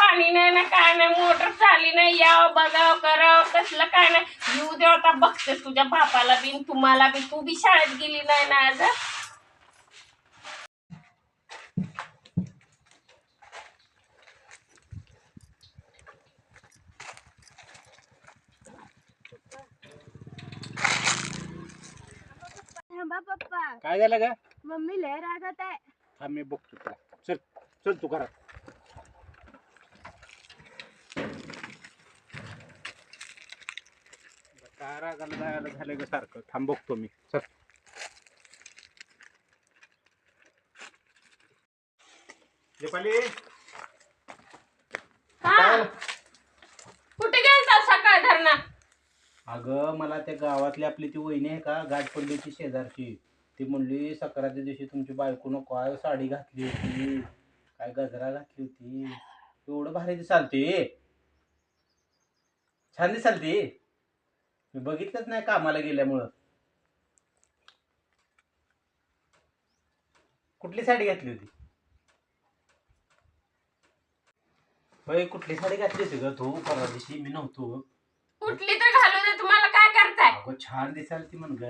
पाणी नाही ना काय नाही, मोटर चालली नाही, यावं बघावं करावं कसलं काय नाही. येऊ दे आता बघते तुझ्या बापाला बी तुम्हाला बी, तू बी शाळेत गेली नाही ना आज. थांबा पप्पा, काय झालं का? मम्मी लय रागात आहे. हा मी बघतो तुला. चल चल तू घरात. काय रागाला जायला झालं ग सारखं? थांब बघतो मी. चल दीपाली, हा कुठे गेलता सकाळ धरणा? अगं मला त्या गावातली आपली ती वहिनी आहे का, गाठपल्लीची शेजारची, ती म्हणली सक्राच्या दिवशी तुमची बायकोनं काय साडी घातली होती, काय गजरा घातली होती, एवढं भारी दिसालती, छान दिसालती. मी बघितलंच नाही कामाला गेल्यामुळं. कुठली साडी घातली होती? होय, कुठली साडी घातली होती ग तू परवा दिवशी? मी नव्हतो. कुठली तर घालू दे, तुम्हाला काय करताय? अगं छान दिसालती म्हण ग.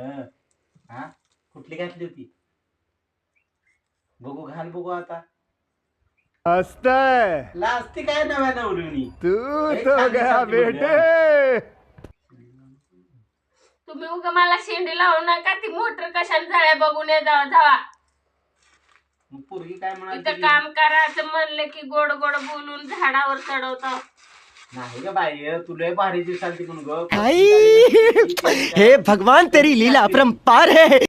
हा, कुठली घातली होती? बघू, घाल बघू आता. हंसता लाजती काय नव्या नवरीनी? तू लय तो छान गया दिसालती म्हणलं. बेटे. तुम्ही उगा मला शेंडी लावू नका, ती मोटर कशाने जळ्या बघून ये जावा जावा. मग पोरगी काय इथं म्हणाली? काम करायचं म्हणलं की गोड गोड बोलून झाडावर चढवतो. नाही ग बाई, तुला भारी दिसालती म्हणून ग. हे भगवान तेरी लीला अपरंपार है.